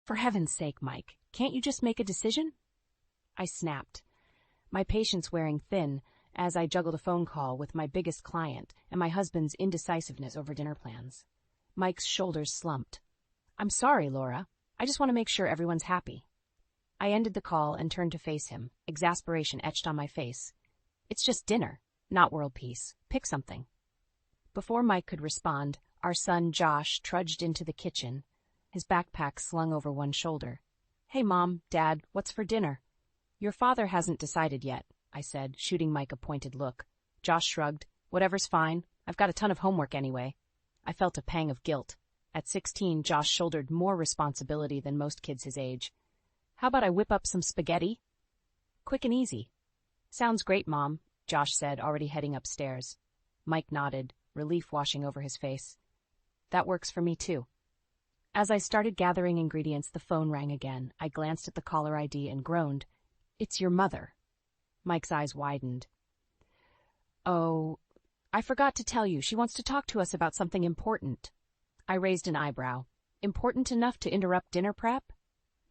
For heaven's sake, Mike, can't you just make a decision? I snapped, my patience wearing thin as I juggled a phone call with my biggest client and my husband's indecisiveness over dinner plans. Mike's shoulders slumped. I'm sorry, Laura. I just want to make sure everyone's happy. I ended the call and turned to face him, exasperation etched on my face. It's just dinner, not world peace. Pick something. Before Mike could respond, our son Josh trudged into the kitchen, his backpack slung over one shoulder. Hey, Mom, Dad, what's for dinner? Your father hasn't decided yet, I said, shooting Mike a pointed look. Josh shrugged. Whatever's fine. I've got a ton of homework anyway. I felt a pang of guilt. At 16, Josh shouldered more responsibility than most kids his age. How about I whip up some spaghetti? Quick and easy. Sounds great, Mom, Josh said, already heading upstairs. Mike nodded, relief washing over his face. That works for me, too. As I started gathering ingredients, the phone rang again. I glanced at the caller ID and groaned. It's your mother. Mike's eyes widened. Oh, I forgot to tell you, she wants to talk to us about something important. I raised an eyebrow. Important enough to interrupt dinner prep?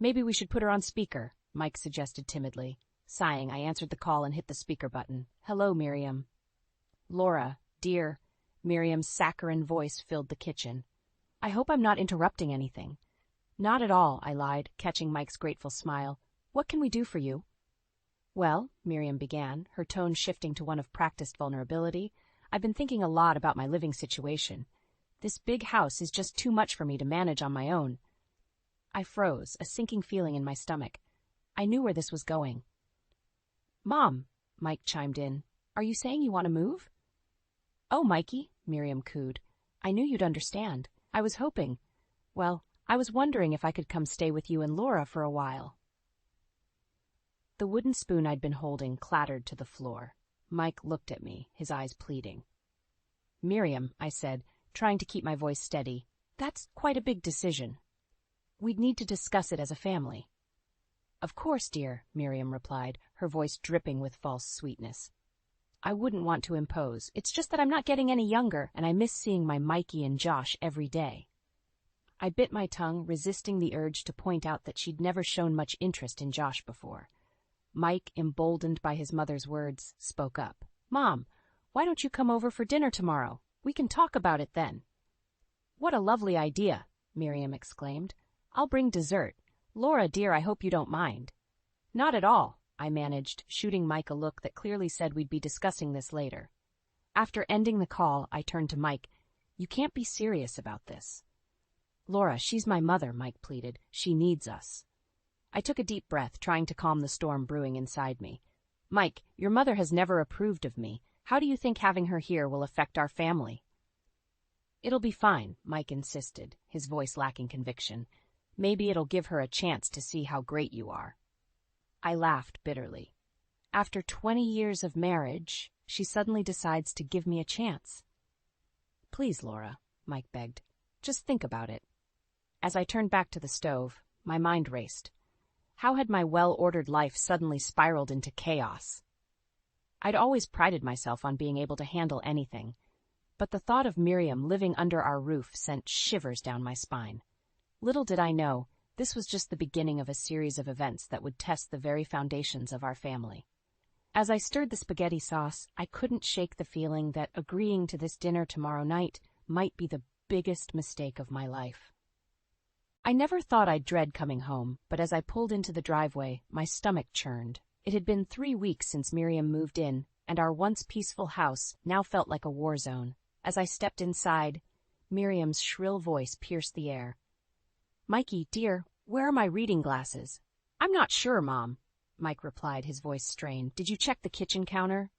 Maybe we should put her on speaker, Mike suggested timidly. Sighing, I answered the call and hit the speaker button. Hello, Miriam. Laura, dear. Miriam's saccharine voice filled the kitchen. I hope I'm not interrupting anything. Not at all, I lied, catching Mike's grateful smile. What can we do for you? Well, Miriam began, her tone shifting to one of practiced vulnerability, I've been thinking a lot about my living situation. This big house is just too much for me to manage on my own. I froze, a sinking feeling in my stomach. I knew where this was going. Mom, Mike chimed in, are you saying you want to move? Oh, Mikey, Miriam cooed. I knew you'd understand. I was hoping. Well, I was wondering if I could come stay with you and Laura for a while. The wooden spoon I'd been holding clattered to the floor. Mike looked at me, his eyes pleading. Miriam, I said, trying to keep my voice steady, that's quite a big decision. We'd need to discuss it as a family. Of course, dear, Miriam replied, her voice dripping with false sweetness. I wouldn't want to impose. It's just that I'm not getting any younger, and I miss seeing my Mikey and Josh every day. I bit my tongue, resisting the urge to point out that she'd never shown much interest in Josh before. Mike, emboldened by his mother's words, spoke up. Mom, why don't you come over for dinner tomorrow? We can talk about it then. What a lovely idea, Miriam exclaimed. I'll bring dessert. Laura, dear, I hope you don't mind. Not at all, I managed, shooting Mike a look that clearly said we'd be discussing this later. After ending the call, I turned to Mike. You can't be serious about this. Laura, she's my mother, Mike pleaded. She needs us. I took a deep breath, trying to calm the storm brewing inside me. Mike, your mother has never approved of me. How do you think having her here will affect our family? It'll be fine, Mike insisted, his voice lacking conviction. Maybe it'll give her a chance to see how great you are. I laughed bitterly. After 20 years of marriage, she suddenly decides to give me a chance. Please, Laura, Mike begged. Just think about it. As I turned back to the stove, my mind raced. How had my well-ordered life suddenly spiraled into chaos? I'd always prided myself on being able to handle anything, but the thought of Miriam living under our roof sent shivers down my spine. Little did I know, this was just the beginning of a series of events that would test the very foundations of our family. As I stirred the spaghetti sauce, I couldn't shake the feeling that agreeing to this dinner tomorrow night might be the biggest mistake of my life. I never thought I'd dread coming home, but as I pulled into the driveway, my stomach churned. It had been 3 weeks since Miriam moved in, and our once peaceful house now felt like a war zone. As I stepped inside, Miriam's shrill voice pierced the air. Mikey, dear, where are my reading glasses? I'm not sure, Mom, Mike replied, his voice strained. Did you check the kitchen counter?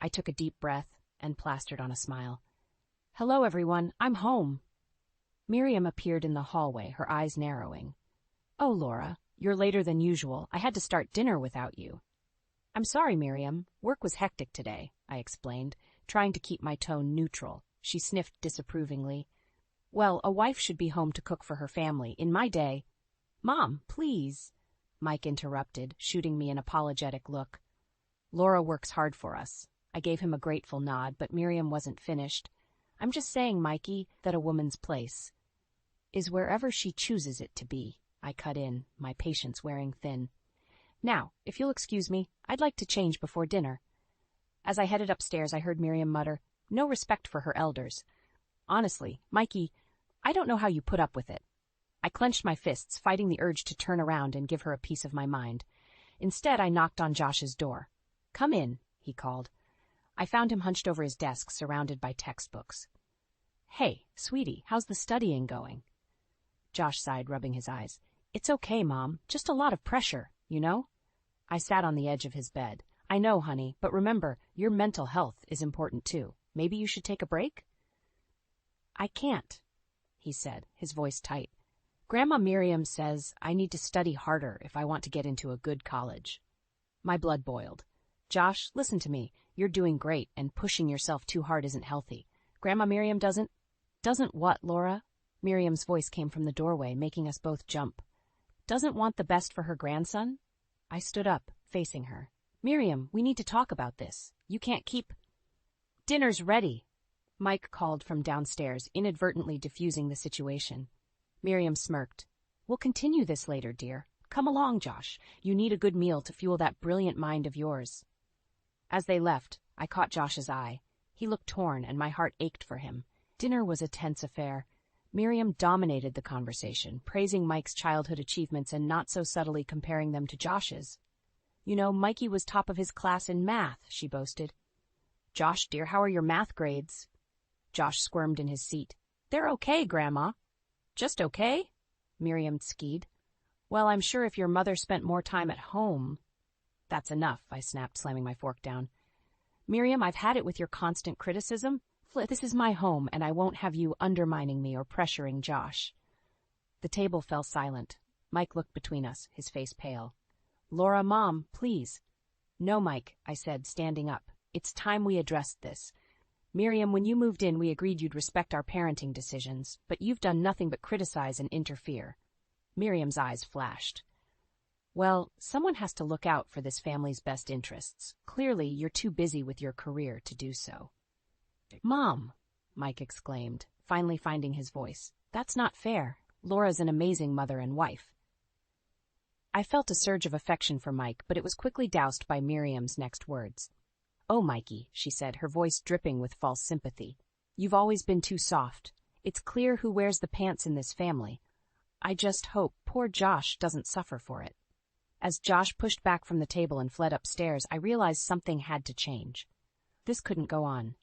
I took a deep breath and plastered on a smile. Hello, everyone. I'm home. Miriam appeared in the hallway, her eyes narrowing. Oh, Laura, you're later than usual. I had to start dinner without you. I'm sorry, Miriam. Work was hectic today, I explained, trying to keep my tone neutral. She sniffed disapprovingly. Well, a wife should be home to cook for her family. In my day— Mom, please, Mike interrupted, shooting me an apologetic look. Laura works hard for us. I gave him a grateful nod, but Miriam wasn't finished. I'm just saying, Mikey, that a woman's place is wherever she chooses it to be. I cut in, my patience wearing thin. Now, if you'll excuse me, I'd like to change before dinner. As I headed upstairs, I heard Miriam mutter, "No respect for her elders." Honestly, Mikey, I don't know how you put up with it. I clenched my fists, fighting the urge to turn around and give her a piece of my mind. Instead, I knocked on Josh's door. "Come in," he called. I found him hunched over his desk, surrounded by textbooks. "Hey, sweetie, how's the studying going?" Josh sighed, rubbing his eyes. "It's okay, Mom. Just a lot of pressure, you know?" I sat on the edge of his bed. "I know, honey, but remember, your mental health is important too. Maybe you should take a break?" "I can't," he said, his voice tight. "Grandma Miriam says I need to study harder if I want to get into a good college." My blood boiled. "Josh, listen to me. You're doing great, and pushing yourself too hard isn't healthy. Grandma Miriam doesn't—" "Doesn't what, Laura?" Miriam's voice came from the doorway, making us both jump. "Doesn't want the best for her grandson?" I stood up, facing her. "Miriam, we need to talk about this. You can't keep—" "Dinner's ready," Mike called from downstairs, inadvertently diffusing the situation. Miriam smirked. "We'll continue this later, dear. Come along, Josh. You need a good meal to fuel that brilliant mind of yours." As they left, I caught Josh's eye. He looked torn, and my heart ached for him. Dinner was a tense affair. Miriam dominated the conversation, praising Mike's childhood achievements and not so subtly comparing them to Josh's. "You know, Mikey was top of his class in math," she boasted. "Josh, dear, how are your math grades?" Josh squirmed in his seat. "They're okay, Grandma." "Just okay?" Miriam skied. "Well, I'm sure if your mother spent more time at home—" "That's enough," I snapped, slamming my fork down. "Miriam, I've had it with your constant criticism. This is my home, and I won't have you undermining me or pressuring Josh." The table fell silent. Mike looked between us, his face pale. "Laura, Mom, please." "No, Mike," I said, standing up. "It's time we addressed this. Miriam, when you moved in, we agreed you'd respect our parenting decisions, but you've done nothing but criticize and interfere." Miriam's eyes flashed. "Well, someone has to look out for this family's best interests. Clearly, you're too busy with your career to do so." "Mom," Mike exclaimed, finally finding his voice. "That's not fair. Laura's an amazing mother and wife." I felt a surge of affection for Mike, but it was quickly doused by Miriam's next words. "Oh, Mikey," she said, her voice dripping with false sympathy. "You've always been too soft. It's clear who wears the pants in this family. I just hope poor Josh doesn't suffer for it." As Josh pushed back from the table and fled upstairs, I realized something had to change. This couldn't go on.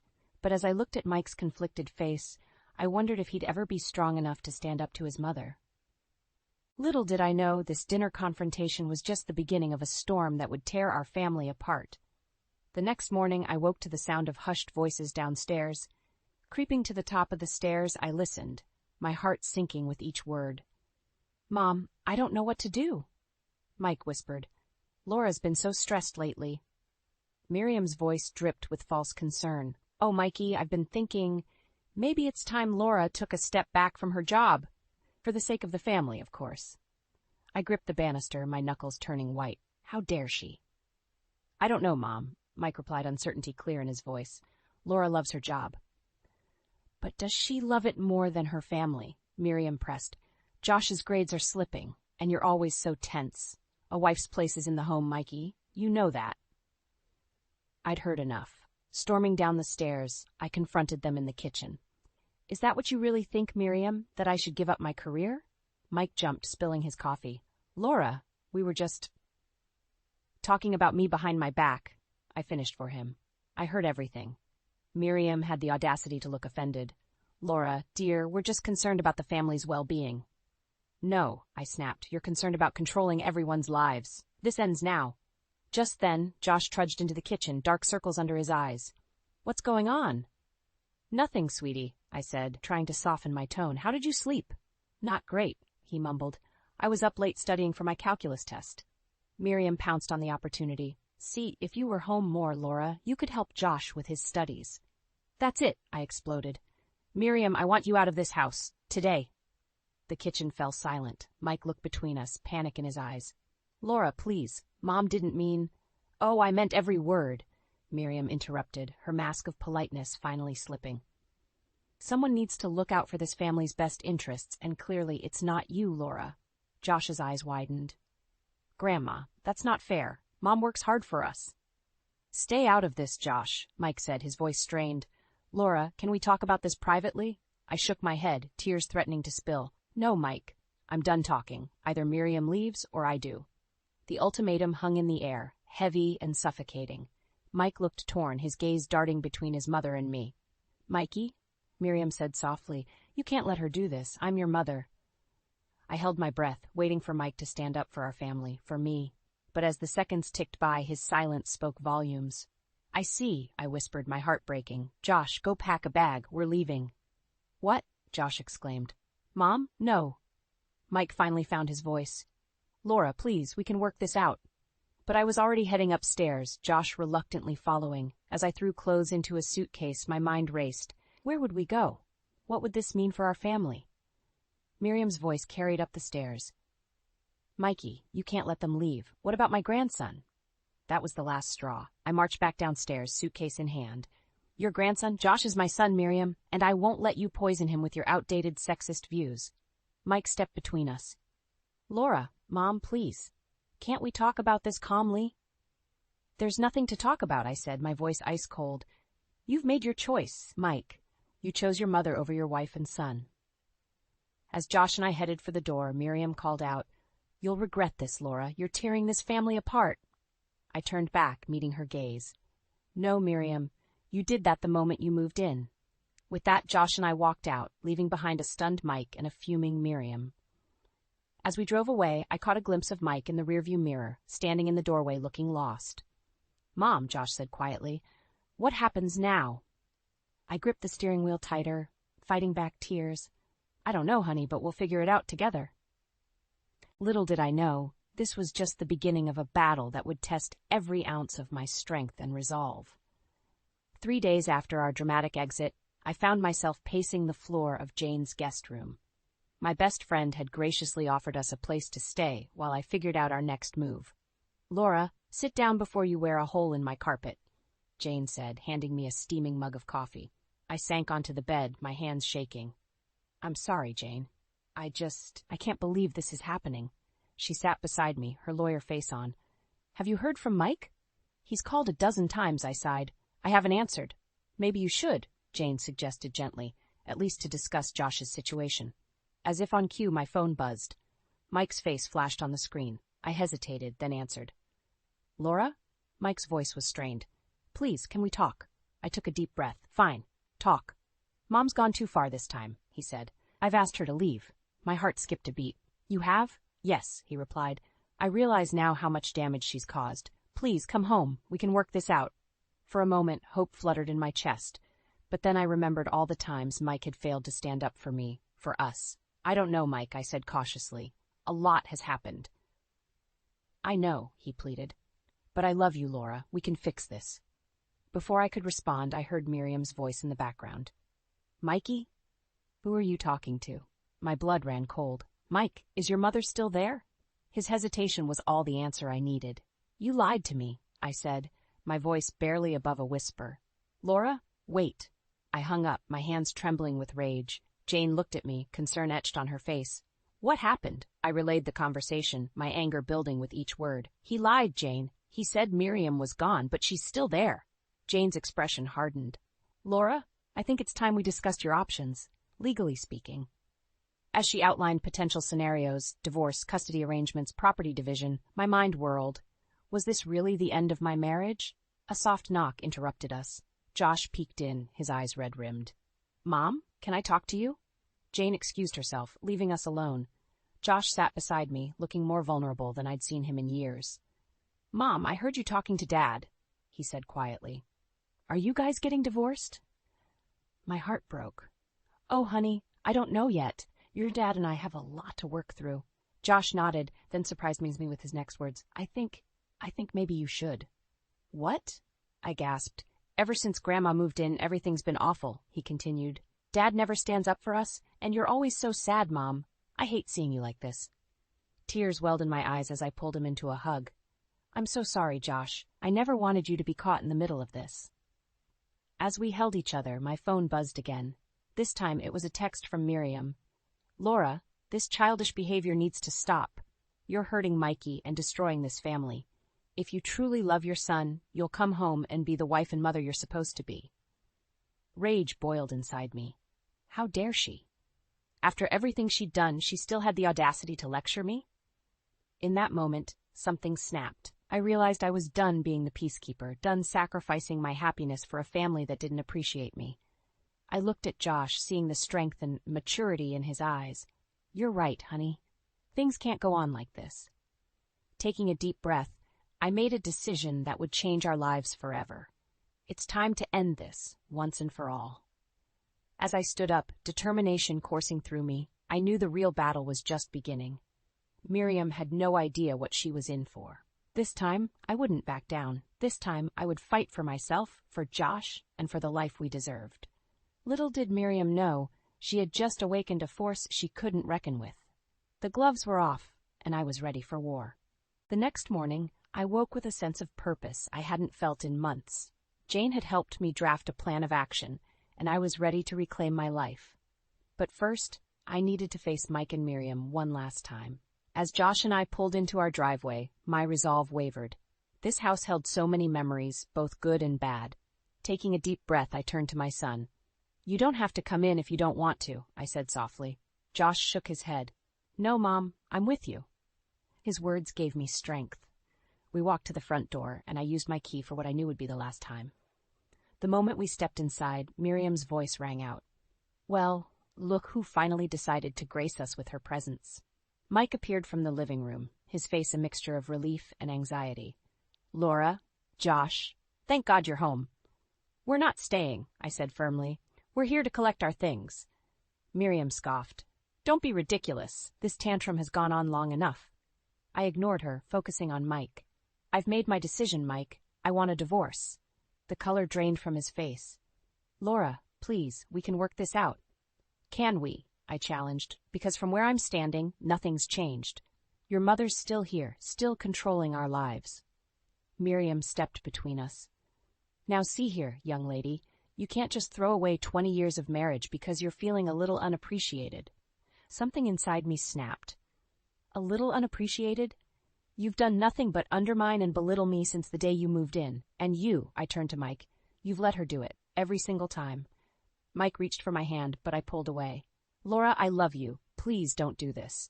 But as I looked at Mike's conflicted face, I wondered if he'd ever be strong enough to stand up to his mother. Little did I know this dinner confrontation was just the beginning of a storm that would tear our family apart. The next morning, I woke to the sound of hushed voices downstairs. Creeping to the top of the stairs, I listened, my heart sinking with each word. "Mom, I don't know what to do," Mike whispered. "Laura's been so stressed lately." Miriam's voice dripped with false concern. "Oh, Mikey, I've been thinking, maybe it's time Laura took a step back from her job. For the sake of the family, of course." I gripped the banister, my knuckles turning white. How dare she? "I don't know, Mom," Mike replied, uncertainty clear in his voice. "Laura loves her job." "But does she love it more than her family?" Miriam pressed. "Josh's grades are slipping, and you're always so tense. A wife's place is in the home, Mikey. You know that." I'd heard enough. Storming down the stairs, I confronted them in the kitchen. "Is that what you really think, Miriam, that I should give up my career?" Mike jumped, spilling his coffee. "Laura, we were just talking about me behind my back." I finished for him. I heard everything. Miriam had the audacity to look offended. "Laura, dear, we're just concerned about the family's well-being." "No," I snapped. "You're concerned about controlling everyone's lives. This ends now." Just then, Josh trudged into the kitchen, dark circles under his eyes. "What's going on?" "Nothing, sweetie," I said, trying to soften my tone. "How did you sleep?" "Not great," he mumbled. "I was up late studying for my calculus test." Miriam pounced on the opportunity. "See, if you were home more, Laura, you could help Josh with his studies." "That's it," I exploded. "Miriam, I want you out of this house. Today." The kitchen fell silent. Mike looked between us, panic in his eyes. "Laura, please. Mom didn't mean—" "Oh, I meant every word," Miriam interrupted, her mask of politeness finally slipping. "Someone needs to look out for this family's best interests, and clearly it's not you, Laura." Josh's eyes widened. Grandma, that's not fair. Mom works hard for us. Stay out of this, Josh, Mike said, his voice strained. Laura, can we talk about this privately? I shook my head, tears threatening to spill. No, Mike. I'm done talking. Either Miriam leaves or I do. The ultimatum hung in the air, heavy and suffocating. Mike looked torn, his gaze darting between his mother and me. Mikey, Miriam said softly, you can't let her do this. I'm your mother. I held my breath, waiting for Mike to stand up for our family, for me. But as the seconds ticked by, his silence spoke volumes. I see, I whispered, my heart breaking. Josh, go pack a bag. We're leaving. What? Josh exclaimed. Mom? No. Mike finally found his voice. Laura, please, we can work this out. But I was already heading upstairs, Josh reluctantly following. As I threw clothes into a suitcase, my mind raced. Where would we go? What would this mean for our family? Miriam's voice carried up the stairs. Mikey, you can't let them leave. What about my grandson? That was the last straw. I marched back downstairs, suitcase in hand. Your grandson? Josh is my son, Miriam, and I won't let you poison him with your outdated sexist views. Mike stepped between us. Laura, Mom, please. Can't we talk about this calmly? There's nothing to talk about, I said, my voice ice cold. You've made your choice, Mike. You chose your mother over your wife and son. As Josh and I headed for the door, Miriam called out, You'll regret this, Laura. You're tearing this family apart. I turned back, meeting her gaze. No, Miriam. You did that the moment you moved in. With that, Josh and I walked out, leaving behind a stunned Mike and a fuming Miriam. As we drove away, I caught a glimpse of Mike in the rearview mirror, standing in the doorway looking lost. Mom, Josh said quietly, what happens now? I gripped the steering wheel tighter, fighting back tears. I don't know, honey, but we'll figure it out together. Little did I know, this was just the beginning of a battle that would test every ounce of my strength and resolve. 3 days after our dramatic exit, I found myself pacing the floor of Jane's guest room. My best friend had graciously offered us a place to stay while I figured out our next move. Laura, sit down before you wear a hole in my carpet, Jane said, handing me a steaming mug of coffee. I sank onto the bed, my hands shaking. I'm sorry, Jane. I can't believe this is happening. She sat beside me, her lawyer face on. Have you heard from Mike? He's called a dozen times, I sighed. I haven't answered. Maybe you should, Jane suggested gently, at least to discuss Josh's situation. As if on cue, my phone buzzed. Mike's face flashed on the screen. I hesitated, then answered. Laura? Mike's voice was strained. Please, can we talk? I took a deep breath. Fine. Talk. Mom's gone too far this time, he said. I've asked her to leave. My heart skipped a beat. You have? Yes, he replied. I realize now how much damage she's caused. Please, come home. We can work this out. For a moment, hope fluttered in my chest. But then I remembered all the times Mike had failed to stand up for me, for us. I don't know, Mike, I said cautiously. A lot has happened. I know, he pleaded. But I love you, Laura. We can fix this. Before I could respond, I heard Miriam's voice in the background. Mikey? Who are you talking to? My blood ran cold. Mike, is your mother still there? His hesitation was all the answer I needed. You lied to me, I said, my voice barely above a whisper. Laura, wait. I hung up, my hands trembling with rage. Jane looked at me, concern etched on her face. What happened? I relayed the conversation, my anger building with each word. He lied, Jane. He said Miriam was gone, but she's still there. Jane's expression hardened. Laura, I think it's time we discussed your options, legally speaking. As she outlined potential scenarios, divorce, custody arrangements, property division, my mind whirled. Was this really the end of my marriage? A soft knock interrupted us. Josh peeked in, his eyes red-rimmed. Mom, can I talk to you? Jane excused herself, leaving us alone. Josh sat beside me, looking more vulnerable than I'd seen him in years. Mom, I heard you talking to Dad, he said quietly. Are you guys getting divorced? My heart broke. Oh, honey, I don't know yet. Your dad and I have a lot to work through. Josh nodded, then surprised me with his next words. I think maybe you should. What? I gasped. Ever since Grandma moved in, everything's been awful, he continued. Dad never stands up for us, and you're always so sad, Mom. I hate seeing you like this. Tears welled in my eyes as I pulled him into a hug. I'm so sorry, Josh. I never wanted you to be caught in the middle of this. As we held each other, my phone buzzed again. This time it was a text from Miriam. Laura, This childish behavior needs to stop. You're hurting Mikey and destroying this family. If you truly love your son, you'll come home and be the wife and mother you're supposed to be." Rage boiled inside me. How dare she? After everything she'd done, she still had the audacity to lecture me? In that moment, something snapped. I realized I was done being the peacekeeper, done sacrificing my happiness for a family that didn't appreciate me. I looked at Josh, seeing the strength and maturity in his eyes. "You're right, honey. Things can't go on like this." Taking a deep breath, I made a decision that would change our lives forever. It's time to end this, once and for all. As I stood up, determination coursing through me, I knew the real battle was just beginning. Miriam had no idea what she was in for. This time, I wouldn't back down. This time, I would fight for myself, for Josh, and for the life we deserved. Little did Miriam know, she had just awakened a force she couldn't reckon with. The gloves were off, and I was ready for war. The next morning, I woke with a sense of purpose I hadn't felt in months. Jane had helped me draft a plan of action, and I was ready to reclaim my life. But first, I needed to face Mike and Miriam one last time. As Josh and I pulled into our driveway, my resolve wavered. This house held so many memories, both good and bad. Taking a deep breath, I turned to my son. "You don't have to come in if you don't want to," I said softly. Josh shook his head. "No, Mom, I'm with you." His words gave me strength. We walked to the front door, and I used my key for what I knew would be the last time. The moment we stepped inside, Miriam's voice rang out. Well, look who finally decided to grace us with her presence. Mike appeared from the living room, his face a mixture of relief and anxiety. "Laura, Josh, thank God you're home." "We're not staying," I said firmly. "We're here to collect our things." Miriam scoffed. "Don't be ridiculous. This tantrum has gone on long enough." I ignored her, focusing on Mike. "I've made my decision, Mike. I want a divorce." The color drained from his face. "Laura, please, we can work this out." "Can we?" I challenged, because from where I'm standing, nothing's changed. Your mother's still here, still controlling our lives. Miriam stepped between us. "Now see here, young lady, you can't just throw away 20 years of marriage because you're feeling a little unappreciated." Something inside me snapped. "A little unappreciated? You've done nothing but undermine and belittle me since the day you moved in. And you," I turned to Mike, "you've let her do it, every single time." Mike reached for my hand, but I pulled away. "Laura, I love you. Please don't do this."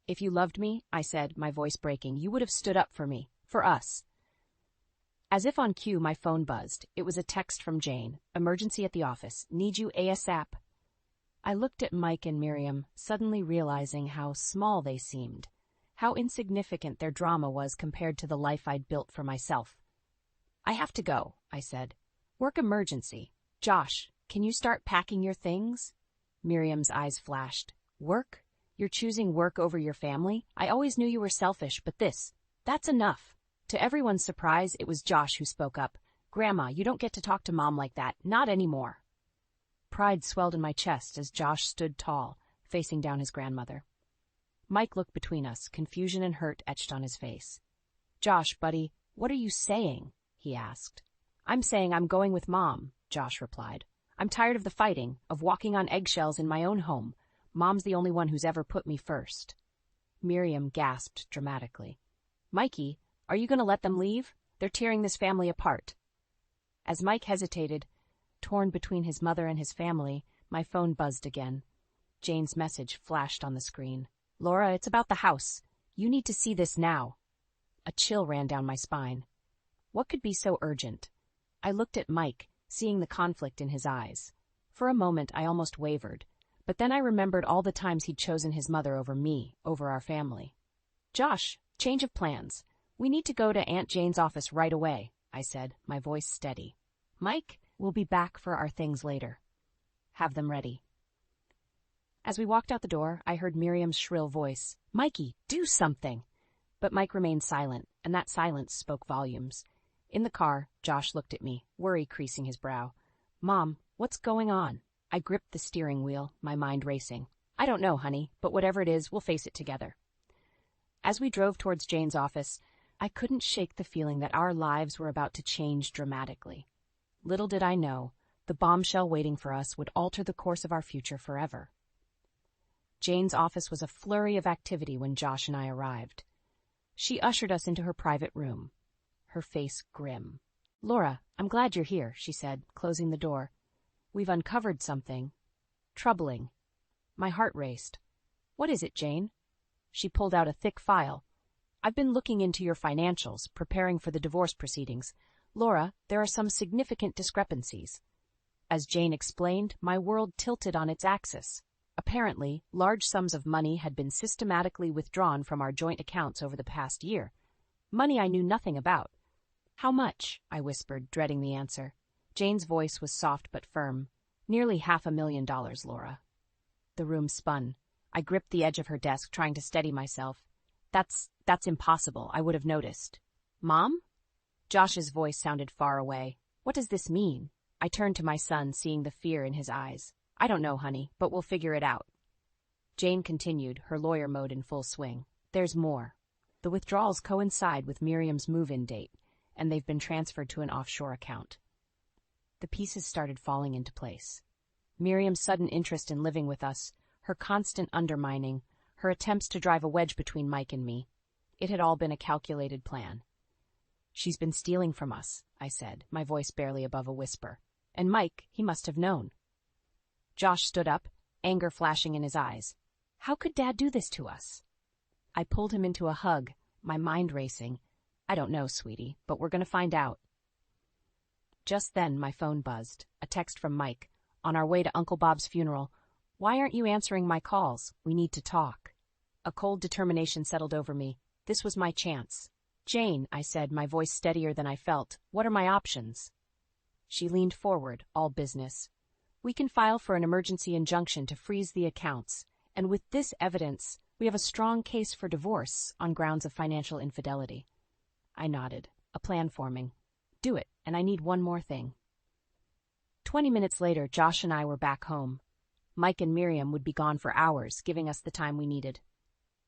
"If you loved me," I said, my voice breaking, "you would have stood up for me, for us." As if on cue, my phone buzzed. It was a text from Jane. "Emergency at the office. Need you ASAP." I looked at Mike and Miriam, suddenly realizing how small they seemed, how insignificant their drama was compared to the life I'd built for myself. "I have to go," I said. "Work emergency. Josh, can you start packing your things?" Miriam's eyes flashed. "Work? You're choosing work over your family? I always knew you were selfish, but that's enough." To everyone's surprise, it was Josh who spoke up. "Grandma, you don't get to talk to Mom like that, not anymore." Pride swelled in my chest as Josh stood tall, facing down his grandmother. Mike looked between us, confusion and hurt etched on his face. "Josh, buddy, what are you saying?" he asked. "I'm saying I'm going with Mom," Josh replied. "I'm tired of the fighting, of walking on eggshells in my own home. Mom's the only one who's ever put me first." Miriam gasped dramatically. "Mikey, are you going to let them leave? They're tearing this family apart." As Mike hesitated, torn between his mother and his family, my phone buzzed again. Jane's message flashed on the screen. "Laura, it's about the house. You need to see this now." A chill ran down my spine. What could be so urgent? I looked at Mike, seeing the conflict in his eyes. For a moment, I almost wavered, but then I remembered all the times he'd chosen his mother over me, over our family. "Josh, change of plans. We need to go to Aunt Jane's office right away," I said, my voice steady. "Mike, we'll be back for our things later. Have them ready." As we walked out the door, I heard Miriam's shrill voice. "Mikey, do something!" But Mike remained silent, and that silence spoke volumes. In the car, Josh looked at me, worry creasing his brow. "Mom, what's going on?" I gripped the steering wheel, my mind racing. "I don't know, honey, but whatever it is, we'll face it together." As we drove towards Jane's office, I couldn't shake the feeling that our lives were about to change dramatically. Little did I know, the bombshell waiting for us would alter the course of our future forever. Jane's office was a flurry of activity when Josh and I arrived. She ushered us into her private room, her face grim. "Laura, I'm glad you're here," she said, closing the door. "We've uncovered something troubling." My heart raced. "What is it, Jane?" She pulled out a thick file. "I've been looking into your financials, preparing for the divorce proceedings. Laura, there are some significant discrepancies." As Jane explained, my world tilted on its axis. Apparently, large sums of money had been systematically withdrawn from our joint accounts over the past year. Money I knew nothing about. "How much?" I whispered, dreading the answer. Jane's voice was soft but firm. "Nearly $500,000, Laura." The room spun. I gripped the edge of her desk, trying to steady myself. That's impossible. I would have noticed." "Mom?" Josh's voice sounded far away. "What does this mean?" I turned to my son, seeing the fear in his eyes. "I don't know, honey, but we'll figure it out." Jane continued, her lawyer mode in full swing. "There's more. The withdrawals coincide with Miriam's move-in date, and they've been transferred to an offshore account." The pieces started falling into place. Miriam's sudden interest in living with us, her constant undermining, her attempts to drive a wedge between Mike and me. It had all been a calculated plan. "She's been stealing from us," I said, my voice barely above a whisper. "And Mike, he must have known." Josh stood up, anger flashing in his eyes. "How could Dad do this to us?" I pulled him into a hug, my mind racing. "I don't know, sweetie, but we're going to find out." Just then, my phone buzzed, a text from Mike. "On our way to Uncle Bob's funeral. Why aren't you answering my calls? We need to talk." A cold determination settled over me. This was my chance. "Jane," I said, my voice steadier than I felt, "what are my options?" She leaned forward, all business. "We can file for an emergency injunction to freeze the accounts, and with this evidence, we have a strong case for divorce on grounds of financial infidelity." I nodded, a plan forming. "Do it, and I need one more thing." 20 minutes later, Josh and I were back home. Mike and Miriam would be gone for hours, giving us the time we needed.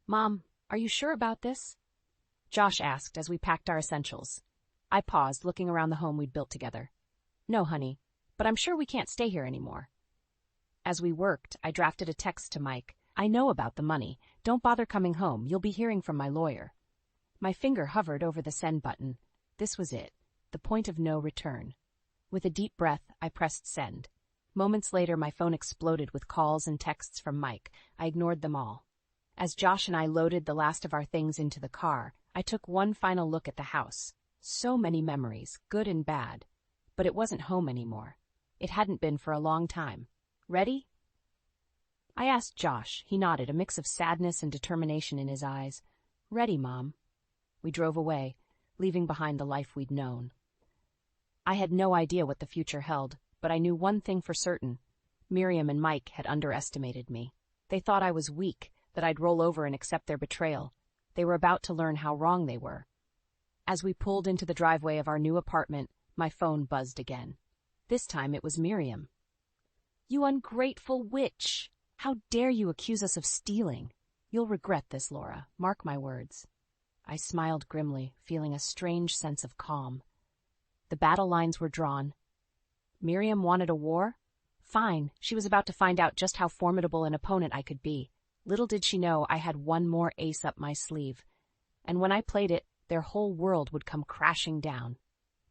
"Mom, are you sure about this?" Josh asked as we packed our essentials. I paused, looking around the home we'd built together. "No, honey, but I'm sure we can't stay here anymore." As we worked, I drafted a text to Mike. "I know about the money. Don't bother coming home. You'll be hearing from my lawyer." My finger hovered over the send button. This was it, the point of no return. With a deep breath, I pressed send. Moments later, my phone exploded with calls and texts from Mike. I ignored them all. As Josh and I loaded the last of our things into the car, I took one final look at the house. So many memories, good and bad. But it wasn't home anymore. It hadn't been for a long time. "Ready?" I asked Josh. He nodded, a mix of sadness and determination in his eyes. "Ready, Mom." We drove away, leaving behind the life we'd known. I had no idea what the future held, but I knew one thing for certain. Miriam and Mike had underestimated me. They thought I was weak, that I'd roll over and accept their betrayal. They were about to learn how wrong they were. As we pulled into the driveway of our new apartment, my phone buzzed again. This time it was Miriam. "You ungrateful witch! How dare you accuse us of stealing? You'll regret this, Laura. Mark my words." I smiled grimly, feeling a strange sense of calm. The battle lines were drawn. Miriam wanted a war? Fine, she was about to find out just how formidable an opponent I could be. Little did she know I had one more ace up my sleeve. And when I played it, their whole world would come crashing down.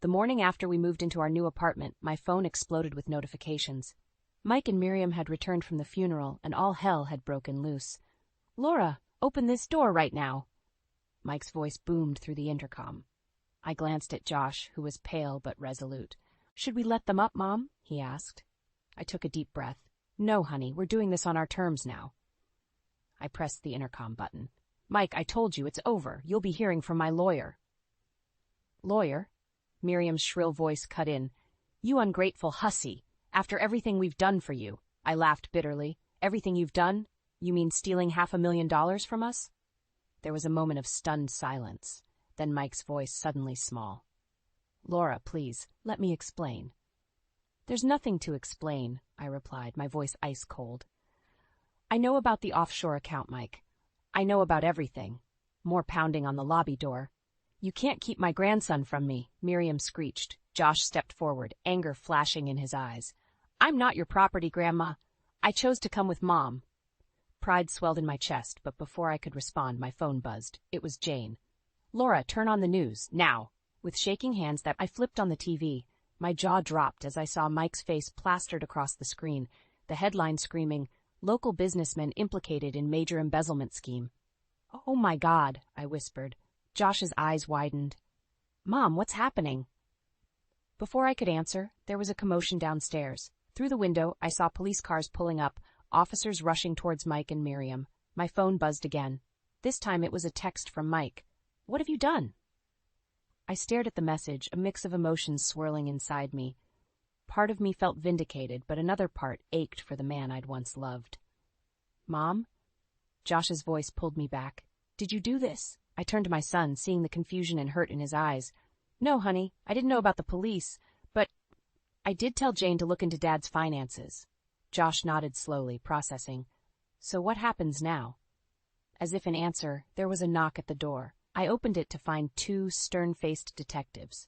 The morning after we moved into our new apartment, my phone exploded with notifications. Mike and Miriam had returned from the funeral, and all hell had broken loose. "Laura, open this door right now." Mike's voice boomed through the intercom. I glanced at Josh, who was pale but resolute. "Should we let them up, Mom?" he asked. I took a deep breath. "No, honey, we're doing this on our terms now." I pressed the intercom button. "Mike, I told you, it's over. You'll be hearing from my lawyer." "Lawyer?" Miriam's shrill voice cut in. "You ungrateful hussy. After everything we've done for you." I laughed bitterly. "Everything you've done? You mean stealing $500,000 from us?" There was a moment of stunned silence. Then Mike's voice suddenly small. "Laura, please, let me explain." "There's nothing to explain," I replied, my voice ice cold. "I know about the offshore account, Mike. I know about everything." More pounding on the lobby door. "You can't keep my grandson from me," Miriam screeched. Josh stepped forward, anger flashing in his eyes. "I'm not your property, Grandma. I chose to come with Mom." Pride swelled in my chest, but before I could respond, my phone buzzed. It was Jane. "Laura, turn on the news, now." With shaking hands I flipped on the TV. My jaw dropped as I saw Mike's face plastered across the screen, the headline screaming, "Local businessman implicated in major embezzlement scheme." "Oh my God," I whispered. Josh's eyes widened. "Mom, what's happening?" Before I could answer, there was a commotion downstairs. Through the window, I saw police cars pulling up, officers rushing towards Mike and Miriam. My phone buzzed again. This time it was a text from Mike. "What have you done?" I stared at the message, a mix of emotions swirling inside me. Part of me felt vindicated, but another part ached for the man I'd once loved. "Mom?" Josh's voice pulled me back. "Did you do this?" I turned to my son, seeing the confusion and hurt in his eyes. "No, honey, I didn't know about the police, but I did tell Jane to look into Dad's finances." Josh nodded slowly, processing. "So what happens now?" As if in answer, there was a knock at the door. I opened it to find two stern-faced detectives.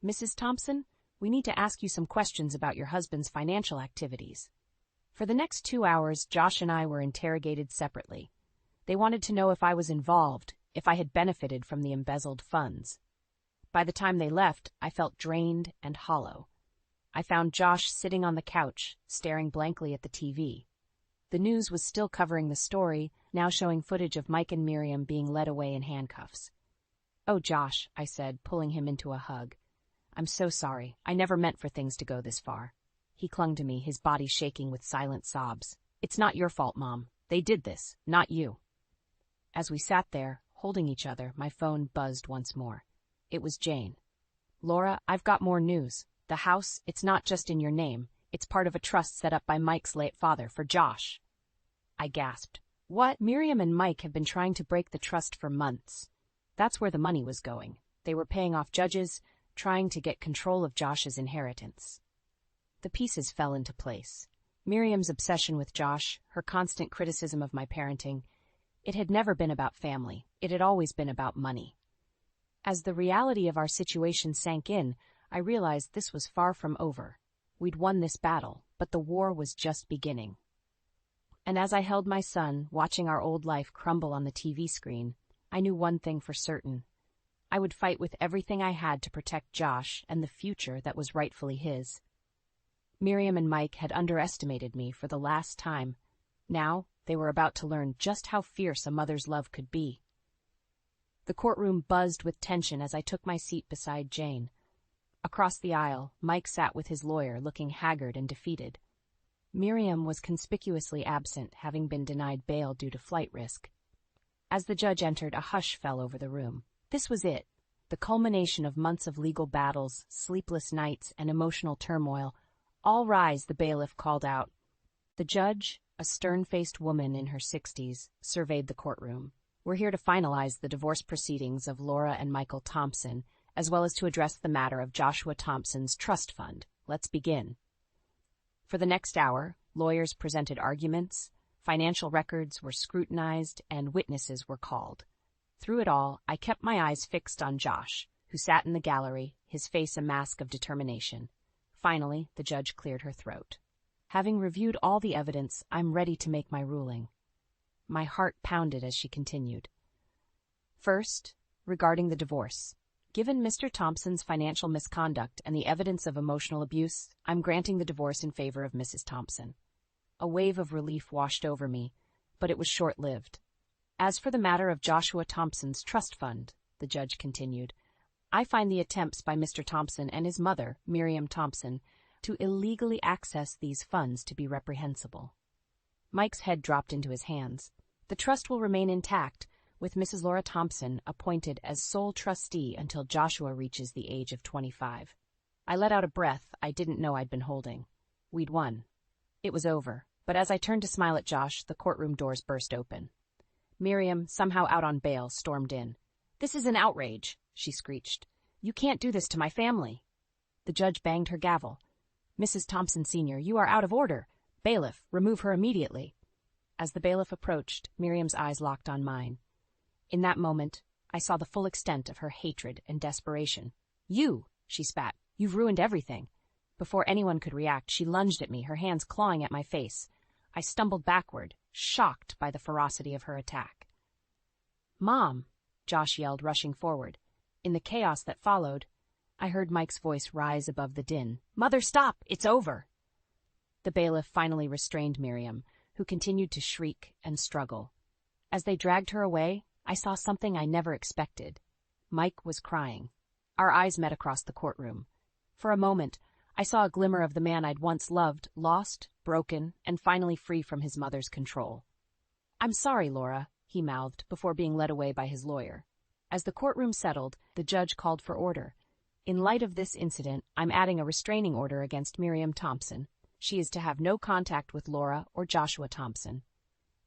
"Mrs. Thompson, we need to ask you some questions about your husband's financial activities." For the next 2 hours, Josh and I were interrogated separately. They wanted to know if I was involved, if I had benefited from the embezzled funds. By the time they left, I felt drained and hollow. I found Josh sitting on the couch, staring blankly at the TV. The news was still covering the story, now showing footage of Mike and Miriam being led away in handcuffs. "Oh, Josh," I said, pulling him into a hug. "I'm so sorry. I never meant for things to go this far." He clung to me, his body shaking with silent sobs. "It's not your fault, Mom. They did this, not you." As we sat there, holding each other, my phone buzzed once more. It was Jane. "Laura, I've got more news. The house, it's not just in your name. It's part of a trust set up by Mike's late father for Josh." I gasped. "What?" "Miriam and Mike have been trying to break the trust for months. That's where the money was going. They were paying off judges, trying to get control of Josh's inheritance." The pieces fell into place. Miriam's obsession with Josh, her constant criticism of my parenting, it had never been about family. It had always been about money. As the reality of our situation sank in, I realized this was far from over. We'd won this battle, but the war was just beginning. And as I held my son, watching our old life crumble on the TV screen, I knew one thing for certain. I would fight with everything I had to protect Josh and the future that was rightfully his. Miriam and Mike had underestimated me for the last time. Now, they were about to learn just how fierce a mother's love could be. The courtroom buzzed with tension as I took my seat beside Jane. Across the aisle, Mike sat with his lawyer, looking haggard and defeated. Miriam was conspicuously absent, having been denied bail due to flight risk. As the judge entered, a hush fell over the room. This was it, the culmination of months of legal battles, sleepless nights, and emotional turmoil. "All rise," the bailiff called out. The judge, a stern-faced woman in her 60s, surveyed the courtroom. "We're here to finalize the divorce proceedings of Laura and Michael Thompson, as well as to address the matter of Joshua Thompson's trust fund. Let's begin." For the next hour, lawyers presented arguments, financial records were scrutinized, and witnesses were called. Through it all, I kept my eyes fixed on Josh, who sat in the gallery, his face a mask of determination. Finally, the judge cleared her throat. "Having reviewed all the evidence, I'm ready to make my ruling." My heart pounded as she continued. "First, regarding the divorce. Given Mr. Thompson's financial misconduct and the evidence of emotional abuse, I'm granting the divorce in favor of Mrs. Thompson." A wave of relief washed over me, but it was short-lived. "As for the matter of Joshua Thompson's trust fund," the judge continued, "I find the attempts by Mr. Thompson and his mother, Miriam Thompson, to illegally access these funds to be reprehensible." Mike's head dropped into his hands. "The trust will remain intact, with Mrs. Laura Thompson appointed as sole trustee until Joshua reaches the age of 25. I let out a breath I didn't know I'd been holding. We'd won. It was over, but as I turned to smile at Josh, the courtroom doors burst open. Miriam, somehow out on bail, stormed in. "This is an outrage," she screeched. "You can't do this to my family." The judge banged her gavel. "Mrs. Thompson Sr., you are out of order. Bailiff, remove her immediately." As the bailiff approached, Miriam's eyes locked on mine. In that moment, I saw the full extent of her hatred and desperation. "You!" she spat. "You've ruined everything." Before anyone could react, she lunged at me, her hands clawing at my face. I stumbled backward, shocked by the ferocity of her attack. "Mom," Josh yelled, rushing forward. In the chaos that followed, I heard Mike's voice rise above the din. "Mother, stop! It's over!" The bailiff finally restrained Miriam, who continued to shriek and struggle. As they dragged her away, I saw something I never expected. Mike was crying. Our eyes met across the courtroom. For a moment, I saw a glimmer of the man I'd once loved, lost, broken, and finally free from his mother's control. "I'm sorry, Laura," he mouthed before being led away by his lawyer. As the courtroom settled, the judge called for order. "In light of this incident, I'm adding a restraining order against Miriam Thompson. She is to have no contact with Laura or Joshua Thompson."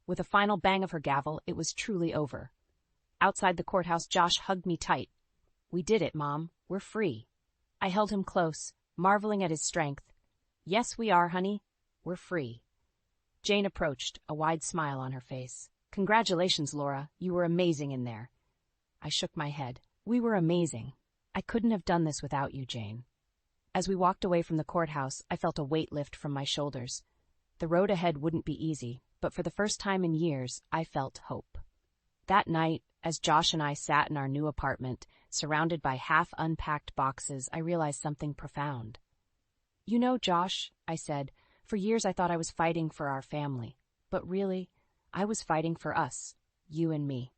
With a final bang of her gavel, it was truly over. Outside the courthouse, Josh hugged me tight. "We did it, Mom. We're free." I held him close, marveling at his strength. "Yes, we are, honey. We're free." Jane approached, a wide smile on her face. "Congratulations, Laura. You were amazing in there." I shook my head. "We were amazing. I couldn't have done this without you, Jane." As we walked away from the courthouse, I felt a weight lift from my shoulders. The road ahead wouldn't be easy, but for the first time in years, I felt hope. That night, as Josh and I sat in our new apartment, surrounded by half-unpacked boxes, I realized something profound. "You know, Josh," I said, "for years I thought I was fighting for our family. But really, I was fighting for us, you and me.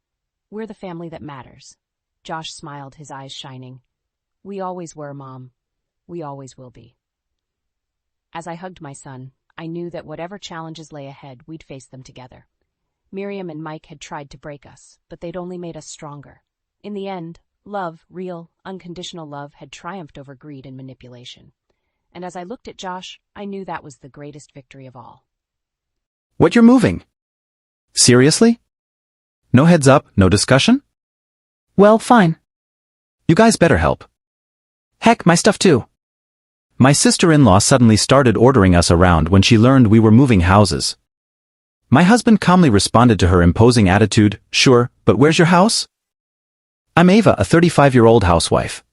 We're the family that matters." Josh smiled, his eyes shining. "We always were, Mom. We always will be." As I hugged my son, I knew that whatever challenges lay ahead, we'd face them together. Miriam and Mike had tried to break us, but they'd only made us stronger. In the end, love, real, unconditional love, had triumphed over greed and manipulation. And as I looked at Josh, I knew that was the greatest victory of all. "What, you're moving? Seriously? No heads up, no discussion?" "Well, fine. You guys better help. Heck, my stuff too." My sister-in-law suddenly started ordering us around when she learned we were moving houses. My husband calmly responded to her imposing attitude, "Sure, but where's your house?" "I'm Ava, a 35-year-old housewife.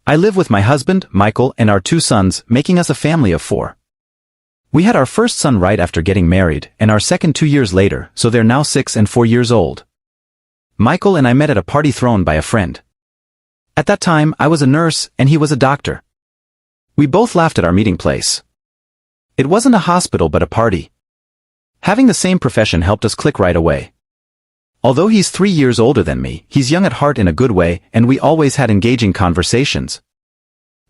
I live with my husband, Michael, and our 2 sons, making us a family of 4. We had our first son right after getting married, and our second 2 years later, so they're now 6 and 4 years old. Michael and I met at a party thrown by a friend. At that time, I was a nurse, and he was a doctor. We both laughed at our meeting place. It wasn't a hospital but a party. Having the same profession helped us click right away. Although he's 3 years older than me, he's young at heart in a good way, and we always had engaging conversations.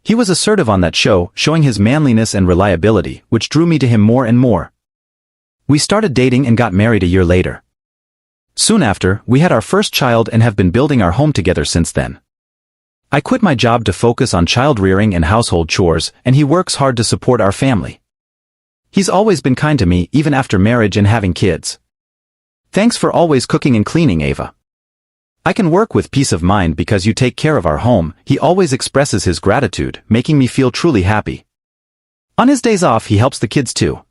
He was assertive on that show, showing his manliness and reliability, which drew me to him more and more. We started dating and got married a year later. Soon after, we had our first child and have been building our home together since then. I quit my job to focus on child rearing and household chores, and he works hard to support our family. He's always been kind to me, even after marriage and having kids. Thanks for always cooking and cleaning, Ava. I can work with peace of mind because you take care of our home. He always expresses his gratitude, making me feel truly happy. On his days off, he helps the kids too.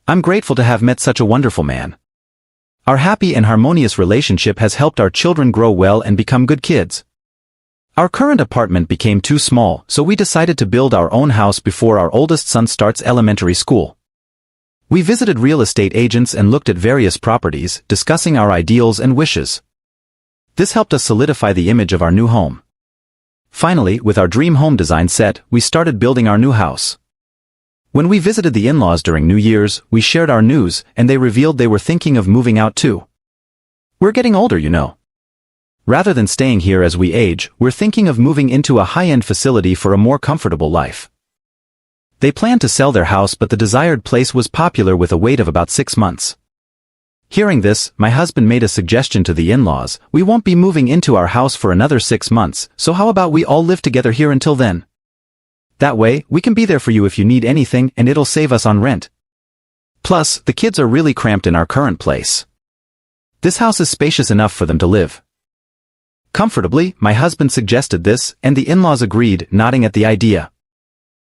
I'm grateful to have met such a wonderful man. Our happy and harmonious relationship has helped our children grow well and become good kids. Our current apartment became too small, so we decided to build our own house before our oldest son starts elementary school. We visited real estate agents and looked at various properties, discussing our ideals and wishes. This helped us solidify the image of our new home. Finally, with our dream home design set, we started building our new house. When we visited the in-laws during New Year's, we shared our news, and they revealed they were thinking of moving out too. We're getting older, you know. Rather than staying here as we age, we're thinking of moving into a high-end facility for a more comfortable life. They planned to sell their house, but the desired place was popular with a wait of about 6 months. Hearing this, my husband made a suggestion to the in-laws. "We won't be moving into our house for another 6 months, so how about we all live together here until then? That way, we can be there for you if you need anything, and it'll save us on rent. Plus, the kids are really cramped in our current place. This house is spacious enough for them to live." Comfortably, my husband suggested this, and the in-laws agreed, nodding at the idea.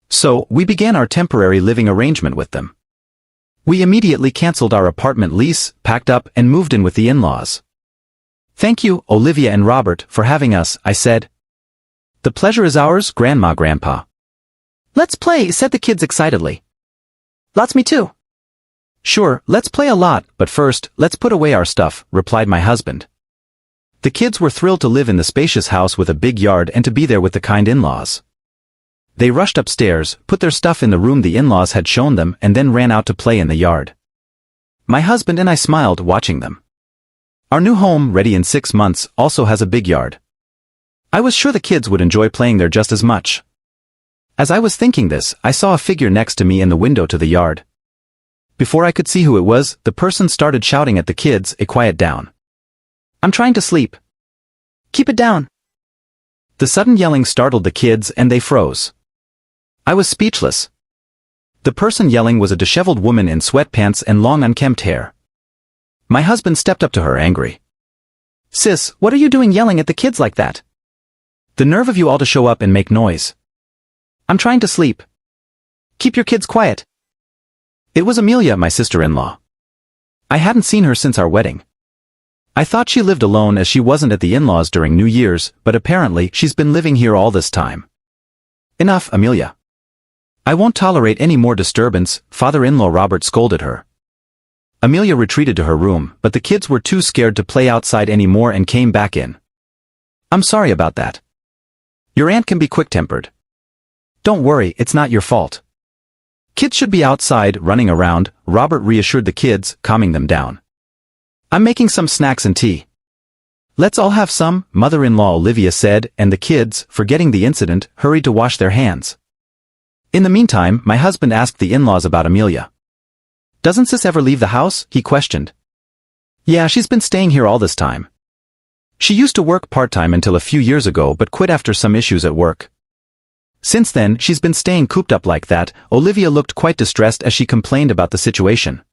So, we began our temporary living arrangement with them. We immediately canceled our apartment lease, packed up, and moved in with the in-laws. "Thank you, Olivia and Robert, for having us," I said. "The pleasure is ours, Grandma, Grandpa." "Let's play," said the kids excitedly. "Lots me too." Sure, let's play a lot, but first, let's put away our stuff, replied my husband. The kids were thrilled to live in the spacious house with a big yard and to be there with the kind in-laws. They rushed upstairs, put their stuff in the room the in-laws had shown them, and then ran out to play in the yard. My husband and I smiled watching them. Our new home, ready in 6 months, also has a big yard. I was sure the kids would enjoy playing there just as much. As I was thinking this, I saw a figure next to me in the window to the yard. Before I could see who it was, the person started shouting at the kids, "Quiet down. I'm trying to sleep. Keep it down." The sudden yelling startled the kids and they froze. I was speechless. The person yelling was a disheveled woman in sweatpants and long unkempt hair. My husband stepped up to her angry. "Sis, what are you doing yelling at the kids like that? The nerve of you all to show up and make noise. I'm trying to sleep. Keep your kids quiet." It was Amelia, my sister-in-law. I hadn't seen her since our wedding. I thought she lived alone as she wasn't at the in-laws during New Year's, but apparently she's been living here all this time. "Enough, Amelia. I won't tolerate any more disturbance," father-in-law Robert scolded her. Amelia retreated to her room, but the kids were too scared to play outside anymore and came back in. "I'm sorry about that. Your aunt can be quick-tempered. Don't worry, it's not your fault. Kids should be outside, running around," Robert reassured the kids, calming them down. "I'm making some snacks and tea. Let's all have some," mother-in-law Olivia said, and the kids, forgetting the incident, hurried to wash their hands. In the meantime, my husband asked the in-laws about Amelia. "Doesn't sis ever leave the house?" he questioned. "Yeah, she's been staying here all this time. She used to work part-time until a few years ago but quit after some issues at work. Since then, she's been staying cooped up like that." Olivia looked quite distressed as she complained about the situation.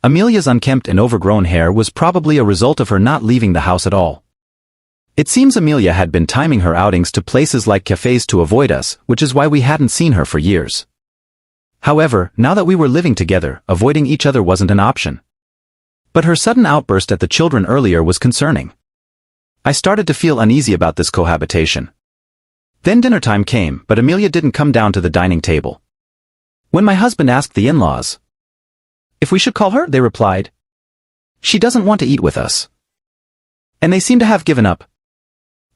Amelia's unkempt and overgrown hair was probably a result of her not leaving the house at all. It seems Amelia had been timing her outings to places like cafes to avoid us, which is why we hadn't seen her for years. However, now that we were living together, avoiding each other wasn't an option. But her sudden outburst at the children earlier was concerning. I started to feel uneasy about this cohabitation. Then dinner time came, but Amelia didn't come down to the dining table. When my husband asked the in-laws if we should call her, they replied, "She doesn't want to eat with us." And they seem to have given up.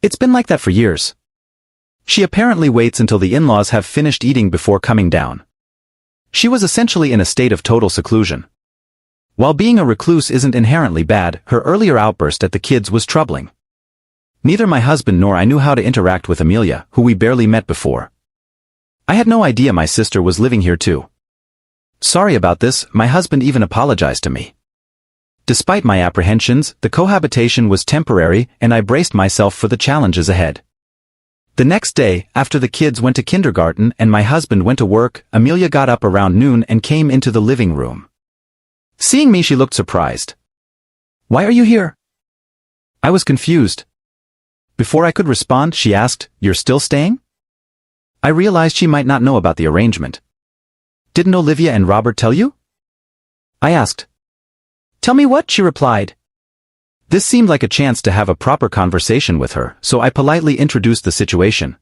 It's been like that for years. She apparently waits until the in-laws have finished eating before coming down. She was essentially in a state of total seclusion. While being a recluse isn't inherently bad, her earlier outburst at the kids was troubling. Neither my husband nor I knew how to interact with Amelia, who we barely met before. I had no idea my sister was living here too. Sorry about this, my husband even apologized to me. Despite my apprehensions, the cohabitation was temporary and I braced myself for the challenges ahead. The next day, after the kids went to kindergarten and my husband went to work, Amelia got up around noon and came into the living room. Seeing me, she looked surprised. "Why are you here?" I was confused. Before I could respond, she asked, "You're still staying?" I realized she might not know about the arrangement. "Didn't Olivia and Robert tell you?" I asked. "Tell me what?" she replied. This seemed like a chance to have a proper conversation with her, so I politely introduced the situation.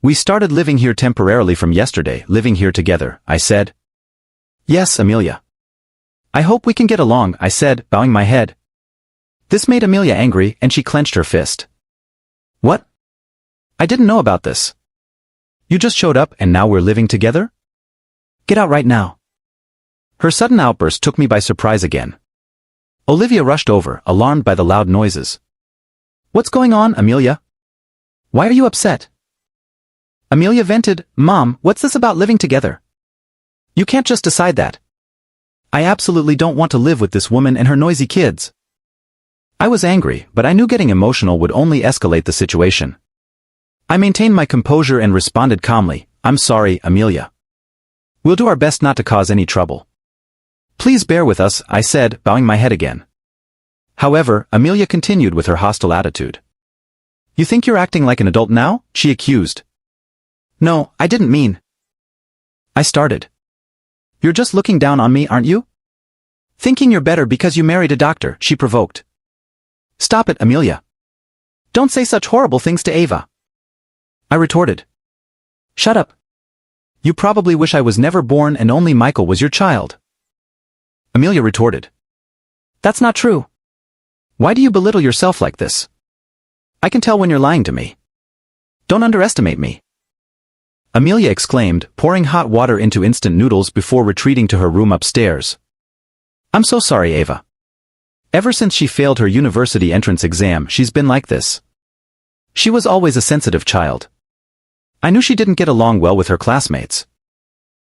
"We started living here temporarily from yesterday, living here together," I said. "Yes, Amelia. I hope we can get along," I said, bowing my head. This made Amelia angry and she clenched her fist. "What? I didn't know about this. You just showed up and now we're living together? Get out right now." Her sudden outburst took me by surprise again. Olivia rushed over, alarmed by the loud noises. "What's going on, Amelia? Why are you upset?" Amelia vented, "Mom, what's this about living together? You can't just decide that. I absolutely don't want to live with this woman and her noisy kids." I was angry, but I knew getting emotional would only escalate the situation. I maintained my composure and responded calmly, "I'm sorry, Amelia. We'll do our best not to cause any trouble. Please bear with us," I said, bowing my head again. However, Amelia continued with her hostile attitude. "You think you're acting like an adult now?" she accused. "No, I didn't mean." I started. "You're just looking down on me, aren't you? Thinking you're better because you married a doctor," she provoked. "Stop it, Amelia. Don't say such horrible things to Ava." I retorted. "Shut up. You probably wish I was never born and only Michael was your child." Amelia retorted. That's not true. Why do you belittle yourself like this? I can tell when you're lying to me. Don't underestimate me. Amelia exclaimed, pouring hot water into instant noodles before retreating to her room upstairs. I'm so sorry, Ava. Ever since she failed her university entrance exam, she's been like this. She was always a sensitive child. I knew she didn't get along well with her classmates.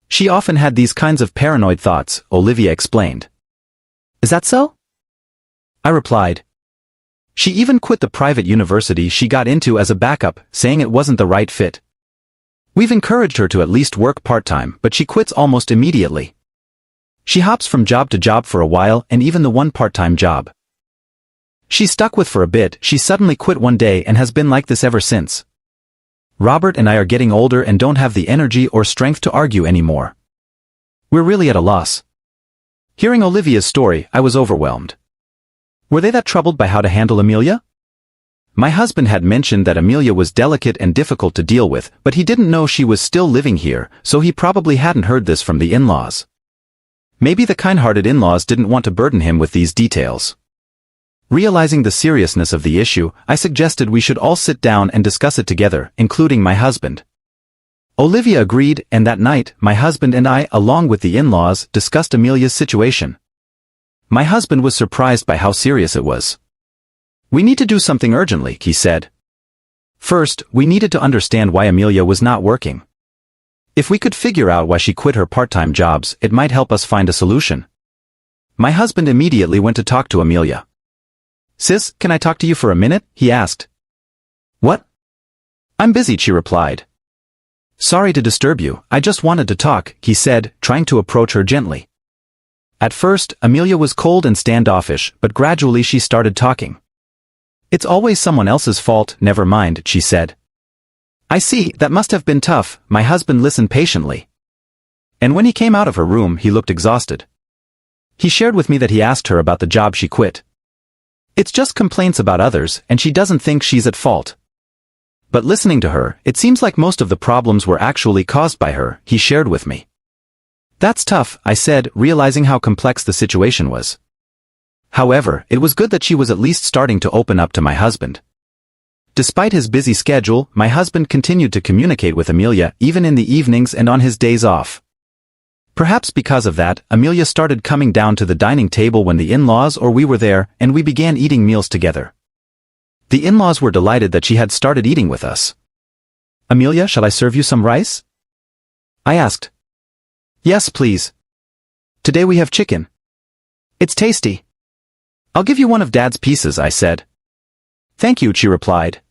She often had these kinds of paranoid thoughts, Olivia explained. Is that so? I replied. She even quit the private university she got into as a backup, saying it wasn't the right fit. We've encouraged her to at least work part-time, but she quits almost immediately. She hops from job to job for a while, and even the one part-time job she stuck with for a bit, she suddenly quit one day and has been like this ever since. Robert and I are getting older and don't have the energy or strength to argue anymore. We're really at a loss. Hearing Olivia's story, I was overwhelmed. Were they that troubled by how to handle Amelia? My husband had mentioned that Amelia was delicate and difficult to deal with, but he didn't know she was still living here, so he probably hadn't heard this from the in-laws. Maybe the kind-hearted in-laws didn't want to burden him with these details. Realizing the seriousness of the issue, I suggested we should all sit down and discuss it together, including my husband. Olivia agreed, and that night, my husband and I, along with the in-laws, discussed Amelia's situation. My husband was surprised by how serious it was. We need to do something urgently, he said. First, we needed to understand why Amelia was not working. If we could figure out why she quit her part-time jobs, it might help us find a solution. My husband immediately went to talk to Amelia. Sis, can I talk to you for a minute? He asked. What? I'm busy, she replied. Sorry to disturb you, I just wanted to talk, he said, trying to approach her gently. At first, Amelia was cold and standoffish, but gradually she started talking. It's always someone else's fault, never mind, she said. I see, that must have been tough, my husband listened patiently. And when he came out of her room, he looked exhausted. He shared with me that he asked her about the job she quit. It's just complaints about others, and she doesn't think she's at fault. But listening to her, it seems like most of the problems were actually caused by her, he shared with me. That's tough, I said, realizing how complex the situation was. However, it was good that she was at least starting to open up to my husband. Despite his busy schedule, my husband continued to communicate with Amelia even in the evenings and on his days off. Perhaps because of that, Amelia started coming down to the dining table when the in-laws or we were there, and we began eating meals together. The in-laws were delighted that she had started eating with us. Amelia, shall I serve you some rice? I asked. Yes, please. Today we have chicken. It's tasty. I'll give you one of Dad's pieces, I said. Thank you, she replied.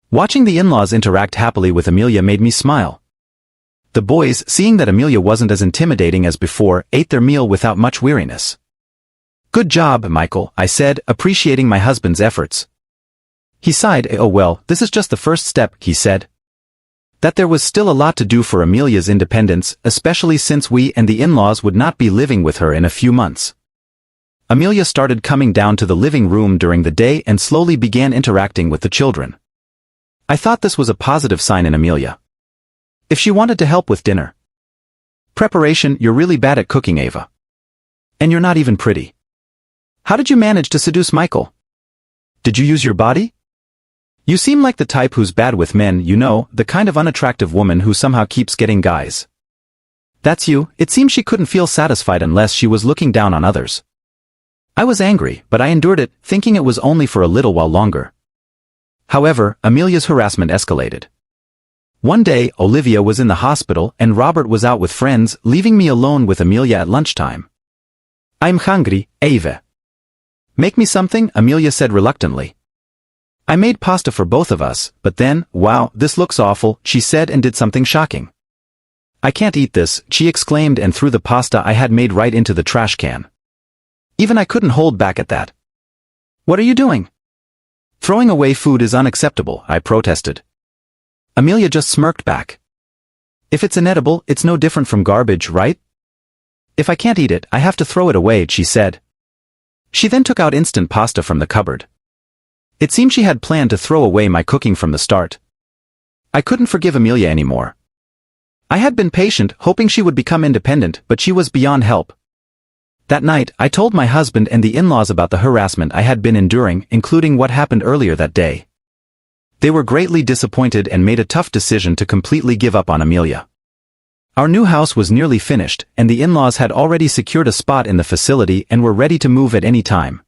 Watching the in-laws interact happily with Amelia made me smile. The boys, seeing that Amelia wasn't as intimidating as before, ate their meal without much weariness. Good job, Michael, I said, appreciating my husband's efforts. He sighed. Oh well, this is just the first step, he said. That there was still a lot to do for Amelia's independence, especially since we and the in-laws would not be living with her in a few months. Amelia started coming down to the living room during the day and slowly began interacting with the children. I thought this was a positive sign in Amelia. If she wanted to help with dinner preparation, you're really bad at cooking, Ava. And you're not even pretty. How did you manage to seduce Michael? Did you use your body? You seem like the type who's bad with men, you know, the kind of unattractive woman who somehow keeps getting guys. That's you. It seems she couldn't feel satisfied unless she was looking down on others. I was angry, but I endured it, thinking it was only for a little while longer. However, Amelia's harassment escalated. One day, Olivia was in the hospital and Robert was out with friends, leaving me alone with Amelia at lunchtime. I'm hungry, Ava. Make me something, Amelia said reluctantly. I made pasta for both of us, but then, wow, this looks awful, she said and did something shocking. I can't eat this, she exclaimed and threw the pasta I had made right into the trash can. Even I couldn't hold back at that. What are you doing? Throwing away food is unacceptable, I protested. Amelia just smirked back. If it's inedible, it's no different from garbage, right? If I can't eat it, I have to throw it away, she said. She then took out instant pasta from the cupboard. It seemed she had planned to throw away my cooking from the start. I couldn't forgive Amelia anymore. I had been patient, hoping she would become independent, but she was beyond help. That night, I told my husband and the in-laws about the harassment I had been enduring, including what happened earlier that day. They were greatly disappointed and made a tough decision to completely give up on Amelia. Our new house was nearly finished, and the in-laws had already secured a spot in the facility and were ready to move at any time.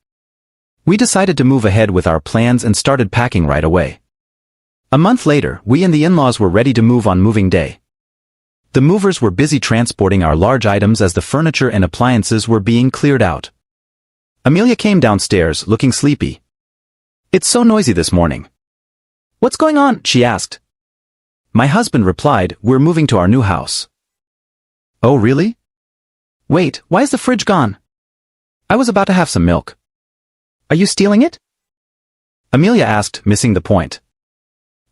We decided to move ahead with our plans and started packing right away. A month later, we and the in-laws were ready to move on moving day. The movers were busy transporting our large items as the furniture and appliances were being cleared out. Amelia came downstairs, looking sleepy. "It's so noisy this morning." "What's going on?" she asked. My husband replied, "We're moving to our new house." "Oh, really? Wait, why is the fridge gone? I was about to have some milk." "Are you stealing it?" Amelia asked, missing the point.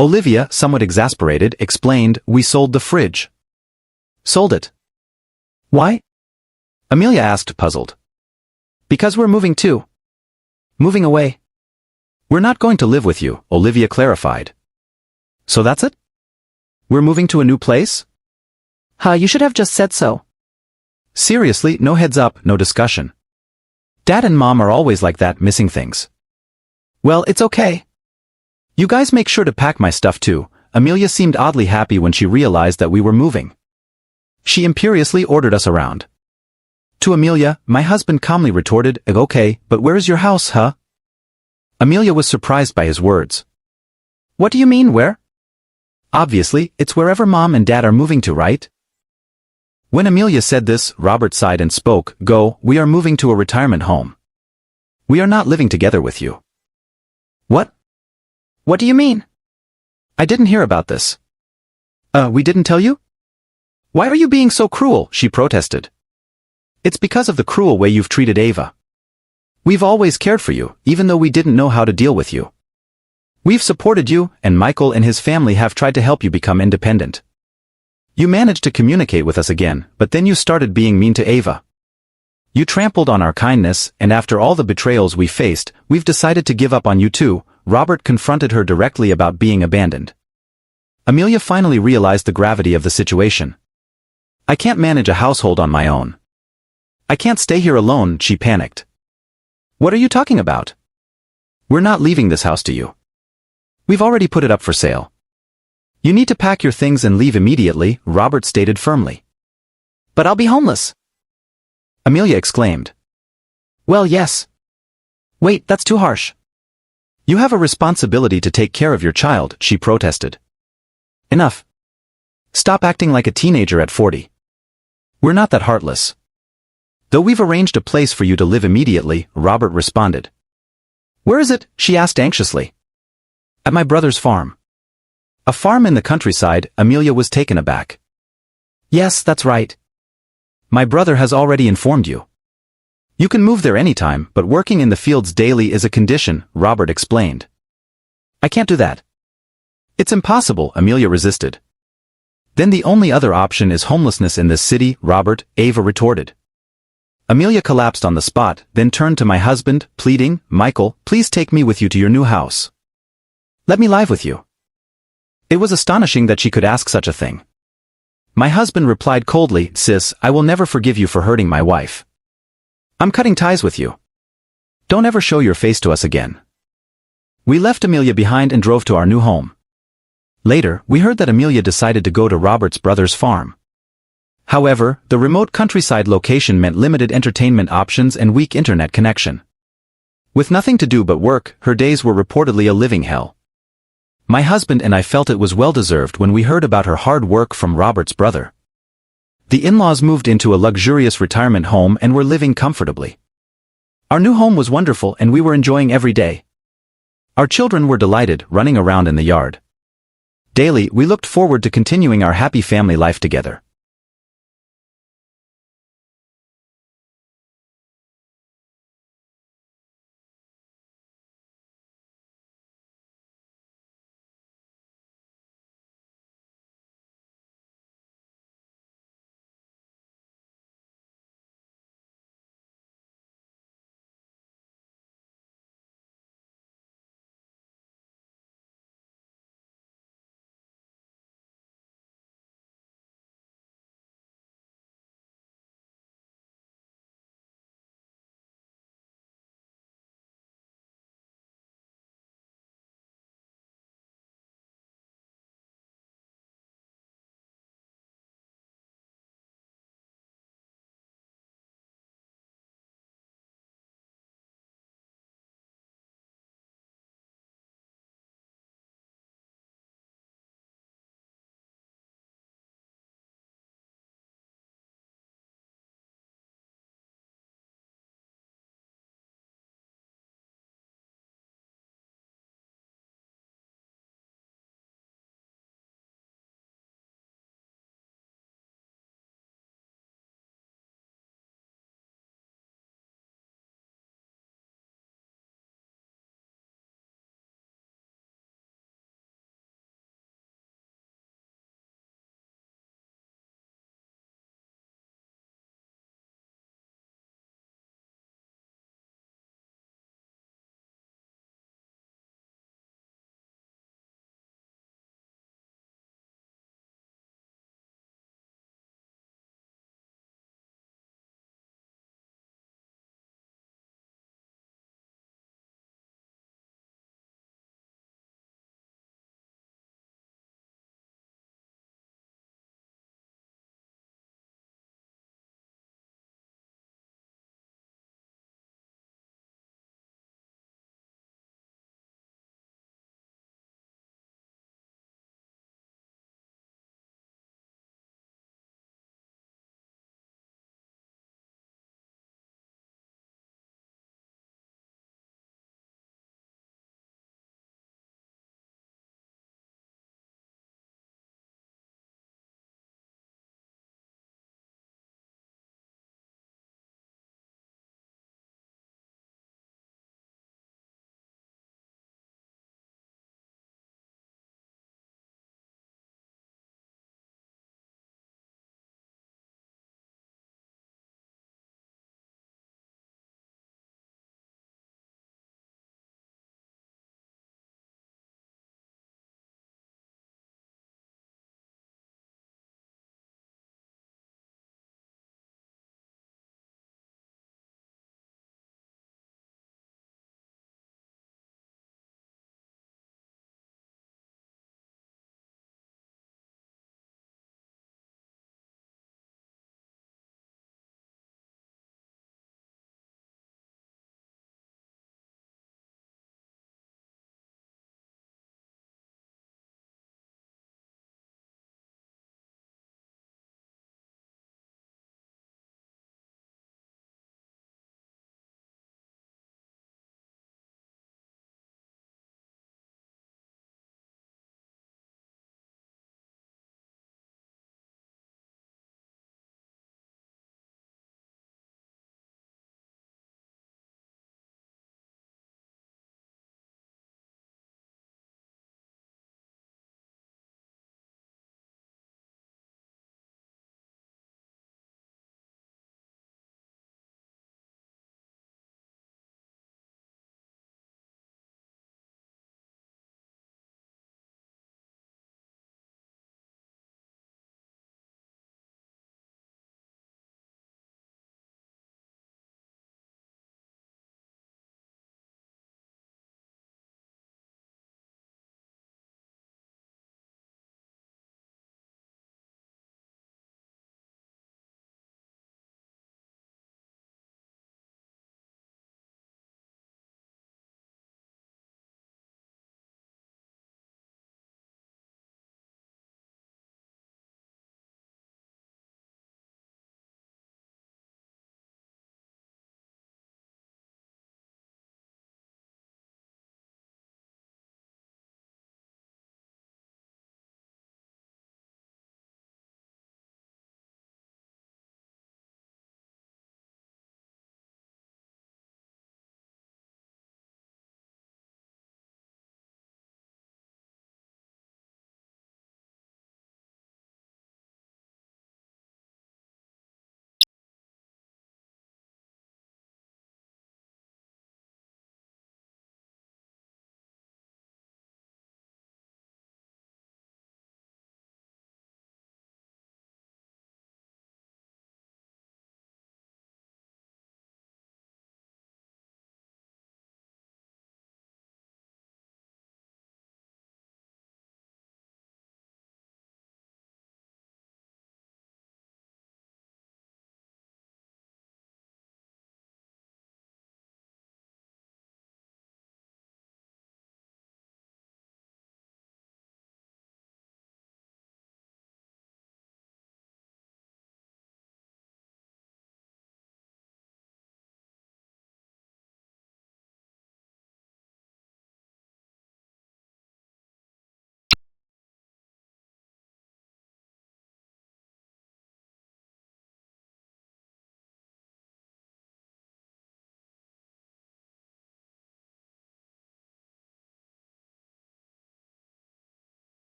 Olivia, somewhat exasperated, explained, "We sold the fridge." "Sold it? Why?" Amelia asked, puzzled. "Because we're moving too." "Moving away?" "We're not going to live with you," Olivia clarified. "So that's it? We're moving to a new place?" You should have just said so." Seriously, no heads up, no discussion. Dad and Mom are always like that, missing things. "Well, it's okay. You guys make sure to pack my stuff too." Amelia seemed oddly happy when she realized that we were moving. She imperiously ordered us around. To Amelia, my husband calmly retorted, "Okay, but where is your house, huh?" Amelia was surprised by his words. "What do you mean, where?" "Obviously, it's wherever Mom and Dad are moving to, right?" When Amelia said this, Robert sighed and spoke, "We are moving to a retirement home. We are not living together with you." "What? What do you mean?" "I didn't hear about this." We didn't tell you?" "Why are you being so cruel?" she protested. "It's because of the cruel way you've treated Ava. We've always cared for you, even though we didn't know how to deal with you. We've supported you, and Michael and his family have tried to help you become independent. You managed to communicate with us again, but then you started being mean to Ava. You trampled on our kindness, and after all the betrayals we faced, we've decided to give up on you too." Robert confronted her directly about being abandoned. Amelia finally realized the gravity of the situation. "I can't manage a household on my own. I can't stay here alone," she panicked. "What are you talking about? We're not leaving this house to you. We've already put it up for sale. You need to pack your things and leave immediately," Robert stated firmly. "But I'll be homeless," Amelia exclaimed. "Well, yes. Wait, that's too harsh. You have a responsibility to take care of your child," she protested. "Enough. Stop acting like a teenager at 40. We're not that heartless." "Though we've arranged a place for you to live immediately," Robert responded. "Where is it?" she asked anxiously. "At my brother's farm." "A farm in the countryside?" Amelia was taken aback. "Yes, that's right. My brother has already informed you. You can move there anytime, but working in the fields daily is a condition," Robert explained. "I can't do that." "It's impossible," Amelia resisted. "Then the only other option is homelessness in this city, Robert," Ava retorted. Amelia collapsed on the spot, then turned to my husband, pleading, "Michael, please take me with you to your new house. Let me live with you." It was astonishing that she could ask such a thing. My husband replied coldly, "Sis, I will never forgive you for hurting my wife. I'm cutting ties with you. Don't ever show your face to us again." We left Amelia behind and drove to our new home. Later, we heard that Amelia decided to go to Robert's brother's farm. However, the remote countryside location meant limited entertainment options and weak internet connection. With nothing to do but work, her days were reportedly a living hell. My husband and I felt it was well-deserved when we heard about her hard work from Robert's brother. The in-laws moved into a luxurious retirement home and were living comfortably. Our new home was wonderful and we were enjoying every day. Our children were delighted, running around in the yard. Daily, we looked forward to continuing our happy family life together.